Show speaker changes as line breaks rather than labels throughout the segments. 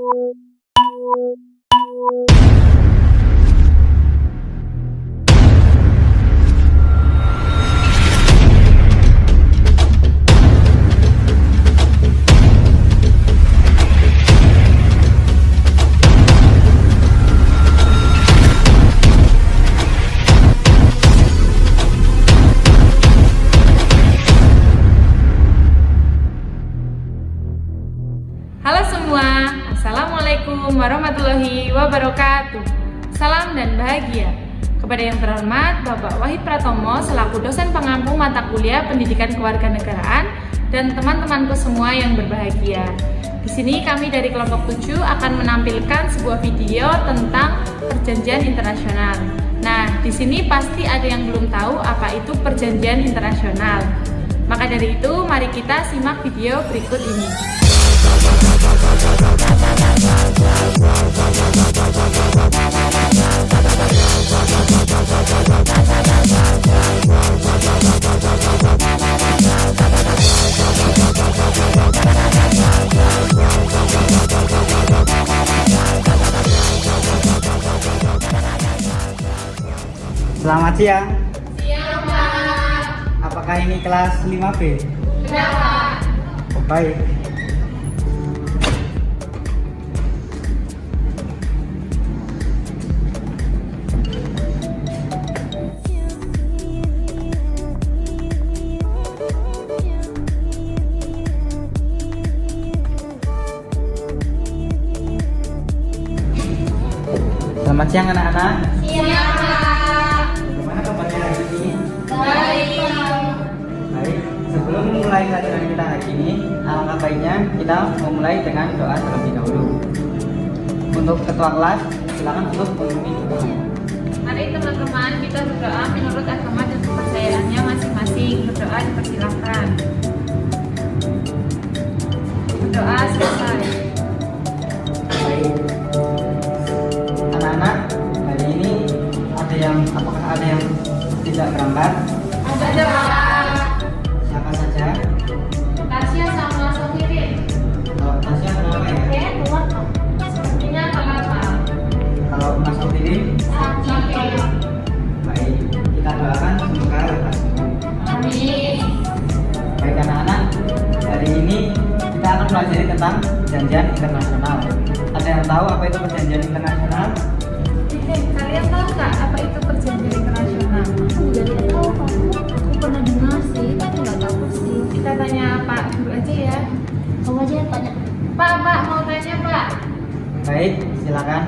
Halo semua, Assalamualaikum warahmatullahi wabarakatuh. Salam dan bahagia kepada yang terhormat Bapak Wahid Pratomo selaku dosen pengampu mata kuliah Pendidikan Kewarganegaraan dan teman-temanku semua yang berbahagia. Di sini kami dari kelompok 7 akan menampilkan sebuah video tentang perjanjian internasional. Nah, di sini pasti ada yang belum tahu apa itu perjanjian internasional. Maka dari itu, mari kita simak video berikut ini.
Selamat siang.
Siang, Pak.
Apakah ini kelas 5B?
Kenapa?
Baik. Selamat siang anak-anak.
Siang, Pak.
Bagaimana kabarnya hari ini?
Baik.
Baik. Sebelum memulai pelajaran kita hari ini, alangkah baiknya kita memulai dengan doa terlebih dahulu. Untuk ketua kelas, silakan untuk memimpin doa.
Mari teman-teman kita berdoa menurut agama dan kepercayaannya masing-masing. Berdoa dipersilakan. Berdoa selesai.
Baik. Anak-anak, hari ini apakah ada yang tidak berangkat?
Ada, Pak.
Siapa saja?
Tasya sama Sofirin.
Kalau Tasya kenapa ya?
Keluar, Pak. Sepertinya kenapa?
Kalau Mas Sofirin?
Sakit.
Baik, kita doakan semoga lekas sembuh.
Amin.
Baik anak-anak, hari ini kita akan pelajari tentang perjanjian internasional. Ada yang tahu apa itu perjanjian internasional?
Kalian tahu nggak apa itu perjanjian internasional?
Aku juga tidak tahu, aku pernah dengar sih, tapi nggak tahu sih.
Kita tanya Pak Guru aja ya.
Kamu aja yang tanya.
Pak, mau tanya Pak.
Baik, silakan.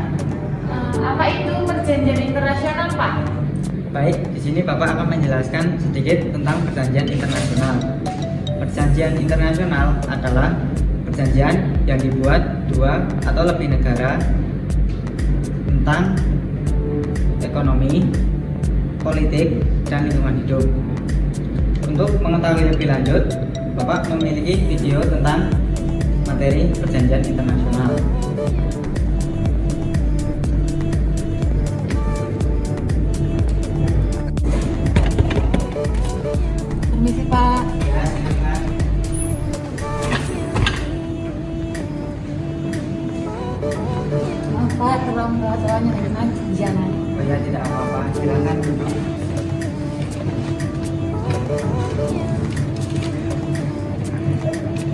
Apa itu perjanjian internasional, Pak?
Baik, di sini Bapak akan menjelaskan sedikit tentang perjanjian internasional. Perjanjian internasional adalah perjanjian yang dibuat dua atau lebih negara tentang ekonomi, politik, dan lingkungan hidup. Untuk mengetahui lebih lanjut, Bapak memiliki video tentang materi perjanjian internasional.
Permisi, Pak.
Ya, silakan.
Maaf Pak, tolong doanya dengan jangan.
Oh ya, tidak apa-apa, silakan duduk.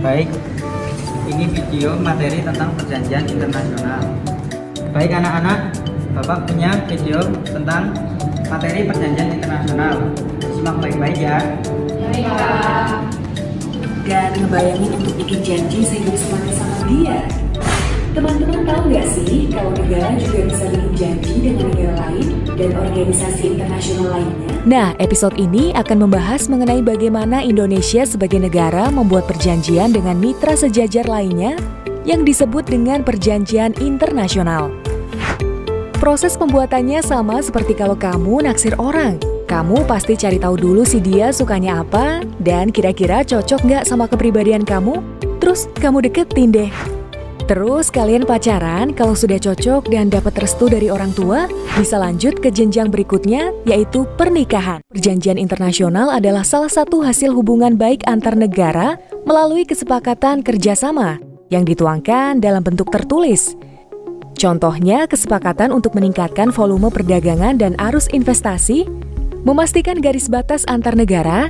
Baik, ini video materi tentang perjanjian internasional. Baik anak-anak, Bapak punya video tentang materi perjanjian internasional. Simak baik-baik ya.
Baik, Pak.
Dan ngebayangin untuk bikin janji sehidup semati sama dia. Teman-teman tahu nggak sih kalau negara juga bisa bikin janji dengan negara lain dan organisasi internasional lainnya?
Nah, episode ini akan membahas mengenai bagaimana Indonesia sebagai negara membuat perjanjian dengan mitra sejajar lainnya yang disebut dengan perjanjian internasional. Proses pembuatannya sama seperti kalau kamu naksir orang. Kamu pasti cari tahu dulu sih dia sukanya apa dan kira-kira cocok nggak sama kepribadian kamu, terus kamu deketin deh. Terus kalian pacaran, kalau sudah cocok dan dapat restu dari orang tua, bisa lanjut ke jenjang berikutnya, yaitu pernikahan. Perjanjian internasional adalah salah satu hasil hubungan baik antar negara melalui kesepakatan kerjasama. yang dituangkan dalam bentuk tertulis. Contohnya, kesepakatan untuk meningkatkan volume perdagangan dan arus investasi, memastikan garis batas antar negara,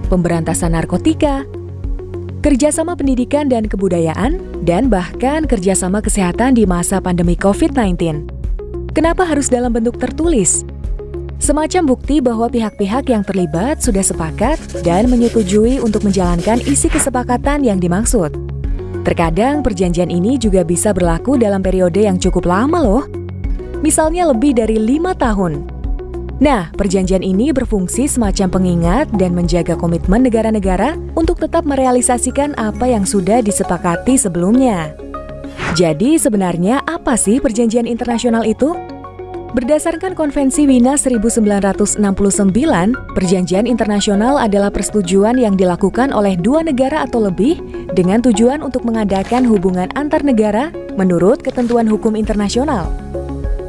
pemberantasan narkotika, kerjasama pendidikan dan kebudayaan, dan bahkan kerjasama kesehatan di masa pandemi COVID-19. Kenapa harus dalam bentuk tertulis? Semacam bukti bahwa pihak-pihak yang terlibat sudah sepakat dan menyetujui untuk menjalankan isi kesepakatan yang dimaksud. Terkadang perjanjian ini juga bisa berlaku dalam periode yang cukup lama loh. Misalnya lebih dari 5 tahun. Nah, perjanjian ini berfungsi semacam pengingat dan menjaga komitmen negara-negara untuk tetap merealisasikan apa yang sudah disepakati sebelumnya. Jadi sebenarnya apa sih perjanjian internasional itu? Berdasarkan Konvensi Wina 1969, perjanjian internasional adalah persetujuan yang dilakukan oleh dua negara atau lebih dengan tujuan untuk mengadakan hubungan antar negara menurut ketentuan hukum internasional.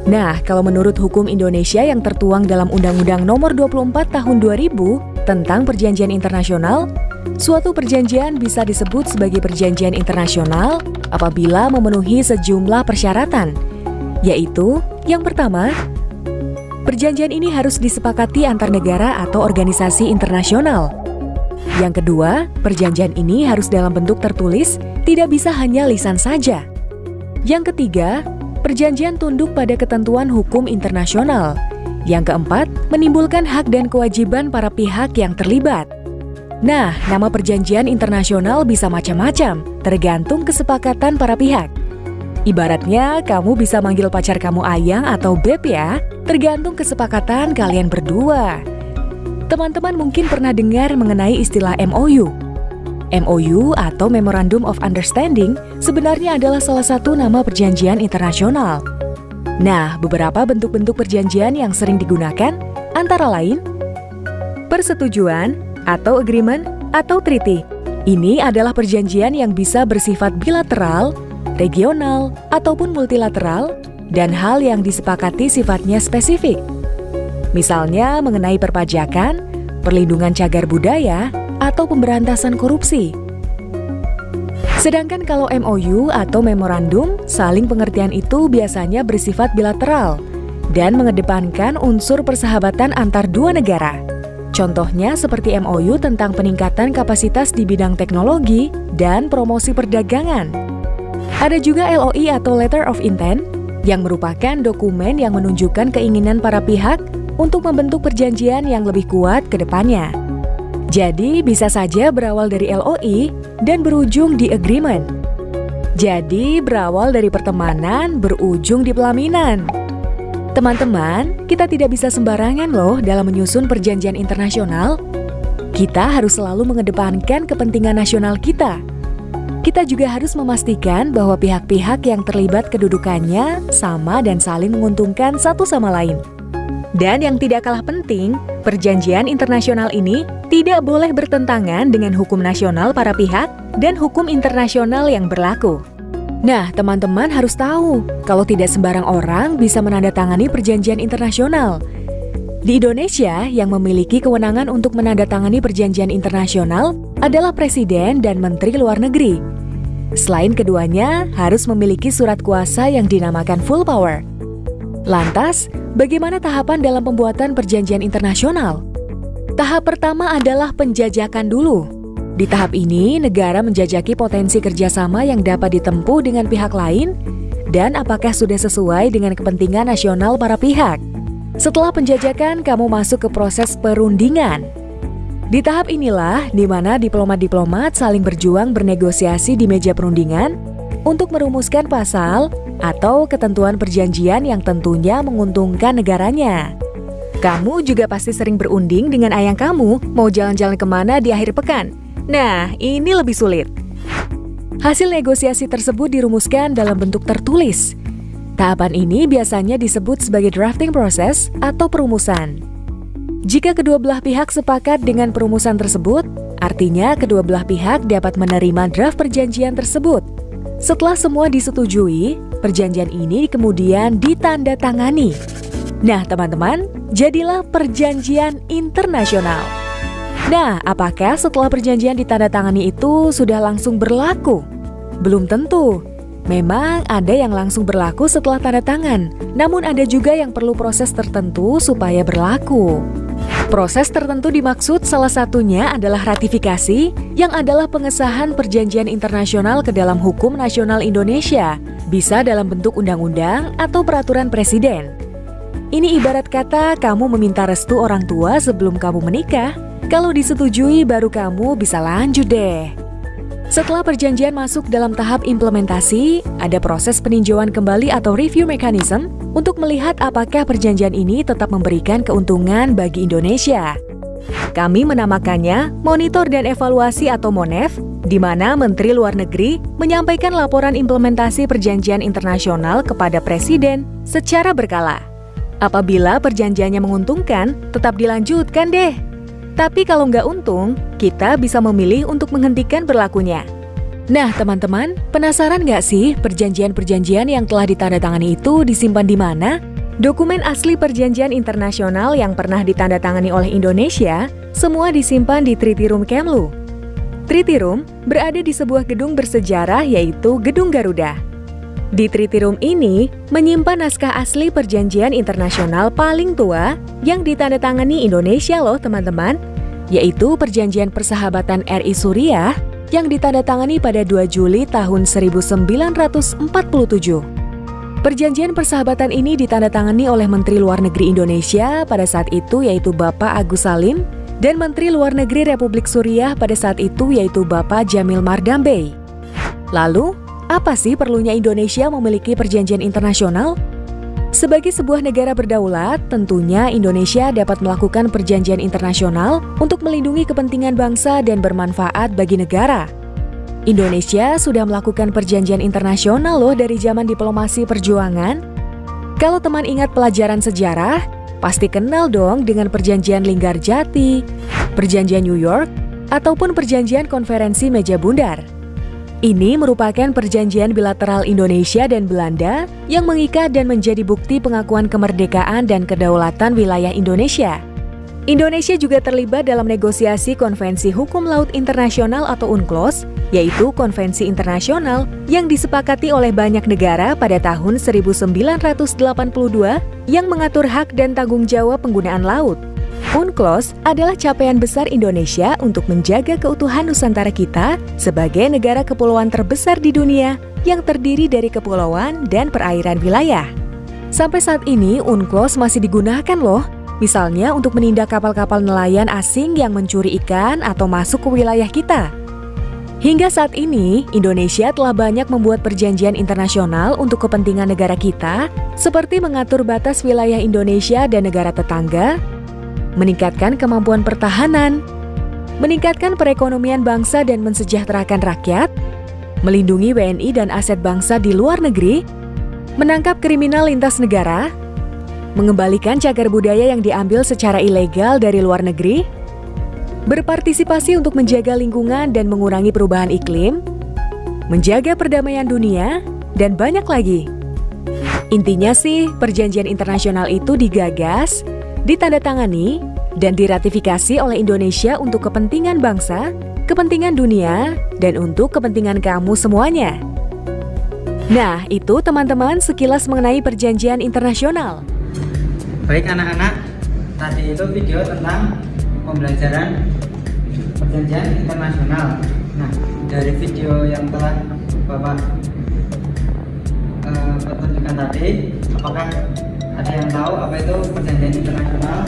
Nah, kalau menurut hukum Indonesia yang tertuang dalam Undang-Undang Nomor 24 Tahun 2000 tentang Perjanjian Internasional, suatu perjanjian bisa disebut sebagai perjanjian internasional apabila memenuhi sejumlah persyaratan, yaitu yang pertama, perjanjian ini harus disepakati antar negara atau organisasi internasional. Yang kedua, perjanjian ini harus dalam bentuk tertulis, tidak bisa hanya lisan saja. Yang ketiga, perjanjian tunduk pada ketentuan hukum internasional. Yang keempat, menimbulkan hak dan kewajiban para pihak yang terlibat. Nah, nama perjanjian internasional bisa macam-macam, tergantung kesepakatan para pihak. Ibaratnya, kamu bisa manggil pacar kamu Ayang atau Beb ya, tergantung kesepakatan kalian berdua. Teman-teman mungkin pernah dengar mengenai istilah MOU. MOU atau Memorandum of Understanding sebenarnya adalah salah satu nama perjanjian internasional. Nah, beberapa bentuk-bentuk perjanjian yang sering digunakan antara lain persetujuan atau agreement atau treaty. Ini adalah perjanjian yang bisa bersifat bilateral, regional, ataupun multilateral, dan hal yang disepakati sifatnya spesifik. Misalnya mengenai perpajakan, perlindungan cagar budaya, atau pemberantasan korupsi. Sedangkan kalau MOU atau memorandum, saling pengertian itu biasanya bersifat bilateral dan mengedepankan unsur persahabatan antar dua negara. Contohnya seperti MOU tentang peningkatan kapasitas di bidang teknologi dan promosi perdagangan. Ada juga LOI atau Letter of Intent yang merupakan dokumen yang menunjukkan keinginan para pihak untuk membentuk perjanjian yang lebih kuat ke depannya. Jadi bisa saja berawal dari LOI dan berujung di agreement. Jadi berawal dari pertemanan berujung di pelaminan. Teman-teman, kita tidak bisa sembarangan loh dalam menyusun perjanjian internasional. Kita harus selalu mengedepankan kepentingan nasional kita. Kita juga harus memastikan bahwa pihak-pihak yang terlibat kedudukannya sama dan saling menguntungkan satu sama lain. Dan yang tidak kalah penting, perjanjian internasional ini tidak boleh bertentangan dengan hukum nasional para pihak dan hukum internasional yang berlaku. Nah, teman-teman harus tahu kalau tidak sembarang orang bisa menandatangani perjanjian internasional. Di Indonesia, yang memiliki kewenangan untuk menandatangani perjanjian internasional adalah Presiden dan Menteri Luar Negeri. Selain keduanya, harus memiliki surat kuasa yang dinamakan full power. Lantas, bagaimana tahapan dalam pembuatan perjanjian internasional? Tahap pertama adalah penjajakan dulu. Di tahap ini, negara menjajaki potensi kerjasama yang dapat ditempuh dengan pihak lain dan apakah sudah sesuai dengan kepentingan nasional para pihak. Setelah penjajakan, kamu masuk ke proses perundingan. Di tahap inilah di mana diplomat-diplomat saling berjuang bernegosiasi di meja perundingan untuk merumuskan pasal atau ketentuan perjanjian yang tentunya menguntungkan negaranya. Kamu juga pasti sering berunding dengan ayang kamu mau jalan-jalan kemana di akhir pekan. Nah, ini lebih sulit. Hasil negosiasi tersebut dirumuskan dalam bentuk tertulis. Tahapan ini biasanya disebut sebagai drafting process atau perumusan. Jika kedua belah pihak sepakat dengan perumusan tersebut, artinya kedua belah pihak dapat menerima draft perjanjian tersebut. Setelah semua disetujui, perjanjian ini kemudian ditandatangani. Nah, teman-teman, jadilah perjanjian internasional. Nah, apakah setelah perjanjian ditandatangani itu sudah langsung berlaku? Belum tentu. Memang ada yang langsung berlaku setelah tanda tangan, namun ada juga yang perlu proses tertentu supaya berlaku. Proses tertentu dimaksud salah satunya adalah ratifikasi, yang adalah pengesahan perjanjian internasional ke dalam hukum nasional Indonesia, bisa dalam bentuk undang-undang atau peraturan presiden. Ini ibarat kata kamu meminta restu orang tua sebelum kamu menikah. Kalau disetujui baru kamu bisa lanjut deh. Setelah perjanjian masuk dalam tahap implementasi, ada proses peninjauan kembali atau review mechanism untuk melihat apakah perjanjian ini tetap memberikan keuntungan bagi Indonesia. Kami menamakannya Monitor dan Evaluasi atau MONEV, di mana Menteri Luar Negeri menyampaikan laporan implementasi perjanjian internasional kepada Presiden secara berkala. Apabila perjanjiannya menguntungkan, tetap dilanjutkan deh. Tapi kalau nggak untung, kita bisa memilih untuk menghentikan berlakunya. Nah, teman-teman, penasaran nggak sih perjanjian-perjanjian yang telah ditandatangani itu disimpan di mana? Dokumen asli perjanjian internasional yang pernah ditandatangani oleh Indonesia, semua disimpan di Treaty Room Kemlu. Treaty Room berada di sebuah gedung bersejarah yaitu Gedung Garuda. Di Treaty Room ini menyimpan naskah asli perjanjian internasional paling tua yang ditandatangani Indonesia loh teman-teman, yaitu Perjanjian Persahabatan RI Suriah yang ditandatangani pada 2 Juli tahun 1947. Perjanjian persahabatan ini ditandatangani oleh Menteri Luar Negeri Indonesia pada saat itu yaitu Bapak Agus Salim dan Menteri Luar Negeri Republik Suriah pada saat itu yaitu Bapak Jamil Mardambey. Lalu, apa sih perlunya Indonesia memiliki perjanjian internasional? Sebagai sebuah negara berdaulat, tentunya Indonesia dapat melakukan perjanjian internasional untuk melindungi kepentingan bangsa dan bermanfaat bagi negara. Indonesia sudah melakukan perjanjian internasional loh dari zaman diplomasi perjuangan. Kalau teman ingat pelajaran sejarah, pasti kenal dong dengan perjanjian Linggarjati, perjanjian New York, ataupun perjanjian konferensi meja bundar. Ini merupakan perjanjian bilateral Indonesia dan Belanda yang mengikat dan menjadi bukti pengakuan kemerdekaan dan kedaulatan wilayah Indonesia. Indonesia juga terlibat dalam negosiasi Konvensi Hukum Laut Internasional atau UNCLOS, yaitu konvensi internasional yang disepakati oleh banyak negara pada tahun 1982 yang mengatur hak dan tanggung jawab penggunaan laut. UNCLOS adalah capaian besar Indonesia untuk menjaga keutuhan Nusantara kita sebagai negara kepulauan terbesar di dunia yang terdiri dari kepulauan dan perairan wilayah. Sampai saat ini UNCLOS masih digunakan loh, misalnya untuk menindak kapal-kapal nelayan asing yang mencuri ikan atau masuk ke wilayah kita. Hingga saat ini, Indonesia telah banyak membuat perjanjian internasional untuk kepentingan negara kita, seperti mengatur batas wilayah Indonesia dan negara tetangga, meningkatkan kemampuan pertahanan, meningkatkan perekonomian bangsa dan mensejahterakan rakyat, melindungi WNI dan aset bangsa di luar negeri, menangkap kriminal lintas negara, mengembalikan cagar budaya yang diambil secara ilegal dari luar negeri, berpartisipasi untuk menjaga lingkungan dan mengurangi perubahan iklim, menjaga perdamaian dunia, dan banyak lagi. Intinya sih, perjanjian internasional itu digagas, ditandatangani, dan diratifikasi oleh Indonesia untuk kepentingan bangsa, kepentingan dunia, dan untuk kepentingan kamu semuanya. Nah, itu teman-teman sekilas mengenai perjanjian internasional.
Baik anak-anak, tadi itu video tentang pembelajaran perjanjian internasional. Nah, dari video yang telah Bapak pertunjukkan tadi, apakah ada yang tahu apa itu perjanjian internasional?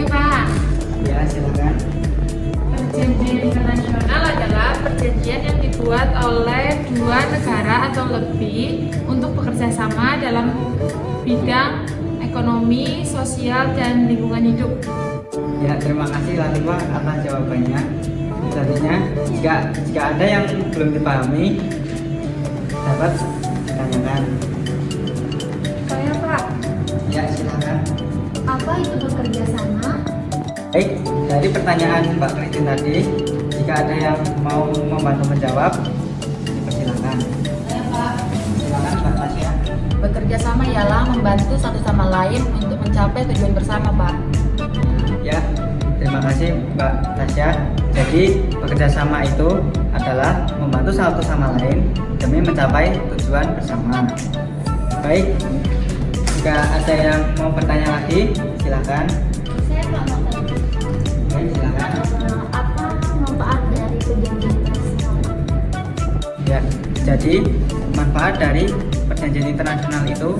Pak.
Ya, silakan.
Perjanjian internasional adalah perjanjian yang dibuat oleh dua negara atau lebih untuk bekerja sama dalam bidang ekonomi, sosial, dan lingkungan hidup.
Ya, terima kasih Latifah atas jawabannya. Selanjutnya, jika ada yang belum dipahami, dapat ditanyakan.
Saya Pak,
Ya, silakan.
apa itu bekerja sama?
Baik, dari pertanyaan Mbak Christine tadi, jika ada yang mau membantu menjawab, dipersilakan.
Saya Pak,
Silakan Mbak Tasya.
bekerja sama ialah membantu satu sama lain untuk mencapai tujuan bersama Pak.
Ya, Terima kasih Mbak Tasya. Jadi bekerja sama itu adalah membantu satu sama lain demi mencapai tujuan bersama. Baik, jika ada yang mau bertanya lagi, silakan.
Saya Pak mau tanya,
Baik, silakan.
apa manfaat dari perjanjian internasional?
Ya, jadi manfaat dari perjanjian internasional itu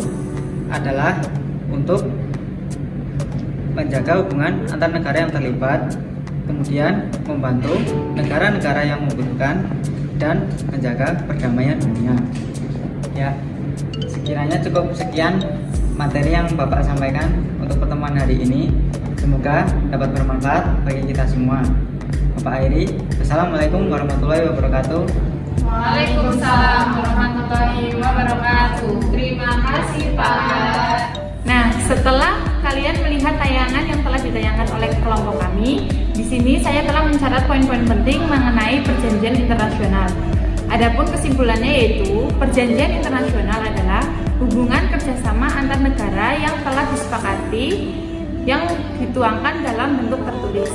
adalah untuk menjaga hubungan antar negara yang terlibat, kemudian membantu negara-negara yang membutuhkan, dan menjaga perdamaian dunia. Ya, sekiranya cukup sekian materi yang Bapak sampaikan untuk pertemuan hari ini. Semoga dapat bermanfaat bagi kita semua. Bapak Airi, Assalamualaikum warahmatullahi wabarakatuh.
Waalaikumsalam warahmatullahi wabarakatuh. Terima kasih Pak. Nah, setelah kalian melihat tayangan yang telah ditayangkan oleh kelompok kami, di sini saya telah mencatat poin-poin penting mengenai perjanjian internasional. Adapun kesimpulannya yaitu perjanjian internasional adalah hubungan kerjasama antar negara yang telah disepakati yang dituangkan dalam bentuk tertulis.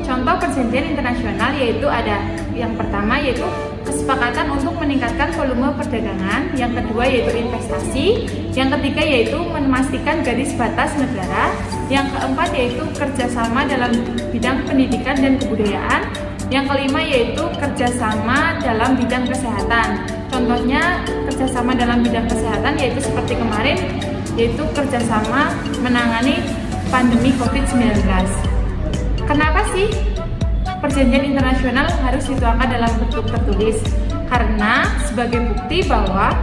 Contoh perjanjian internasional yaitu ada yang pertama yaitu kesepakatan untuk meningkatkan volume perdagangan, yang kedua yaitu investasi, yang ketiga yaitu memastikan garis batas negara, yang keempat yaitu kerjasama dalam bidang pendidikan dan kebudayaan, yang kelima yaitu kerjasama dalam bidang kesehatan. Contohnya kerjasama dalam bidang kesehatan yaitu seperti kemarin, yaitu kerjasama menangani pandemi COVID-19. Kenapa sih perjanjian internasional harus dituangkan dalam bentuk tertulis? Karena sebagai bukti bahwa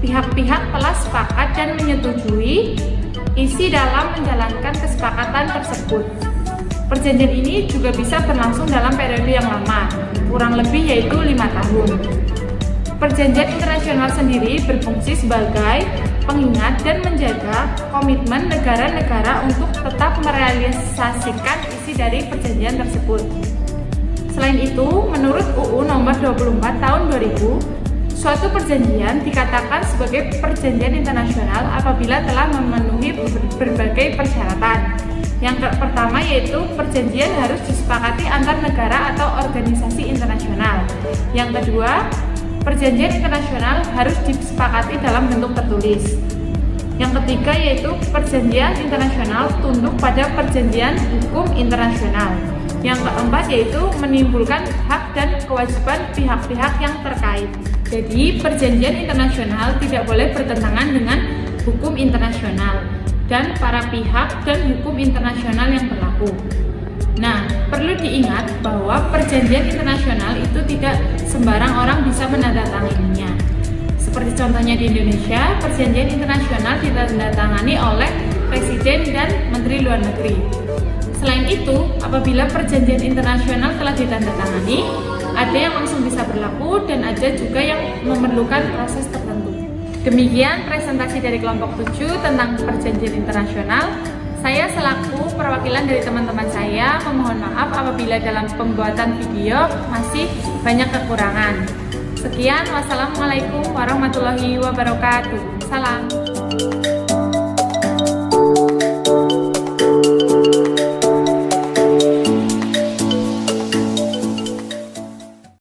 pihak-pihak telah sepakat dan menyetujui isi dalam menjalankan kesepakatan tersebut. Perjanjian ini juga bisa berlangsung dalam periode yang lama, kurang lebih yaitu 5 tahun. Perjanjian internasional sendiri berfungsi sebagai pengingat dan menjaga komitmen negara-negara untuk tetap merealisasikan isi dari perjanjian tersebut. Selain itu, menurut UU nomor 24 tahun 2000, suatu perjanjian dikatakan sebagai perjanjian internasional apabila telah memenuhi berbagai persyaratan. Yang pertama yaitu perjanjian harus disepakati antar negara atau organisasi internasional. Yang kedua, perjanjian internasional harus disepakati dalam bentuk tertulis. Yang ketiga yaitu perjanjian internasional tunduk pada perjanjian hukum internasional. Yang keempat yaitu menimbulkan hak dan kewajiban pihak-pihak yang terkait. Jadi perjanjian internasional tidak boleh bertentangan dengan hukum internasional dan para pihak dan hukum internasional yang berlaku. Nah, perlu diingat bahwa perjanjian internasional itu tidak sembarang orang bisa menandatanganinya. Seperti contohnya di Indonesia, perjanjian internasional ditandatangani oleh Presiden dan Menteri Luar Negeri. Selain itu, apabila perjanjian internasional telah ditandatangani, ada yang langsung bisa berlaku dan ada juga yang memerlukan proses tertentu. Demikian presentasi dari kelompok 7 tentang perjanjian internasional. Saya selaku perwakilan dari teman-teman saya memohon maaf apabila dalam pembuatan video masih banyak kekurangan. Sekian, wassalamualaikum warahmatullahi wabarakatuh. Salam.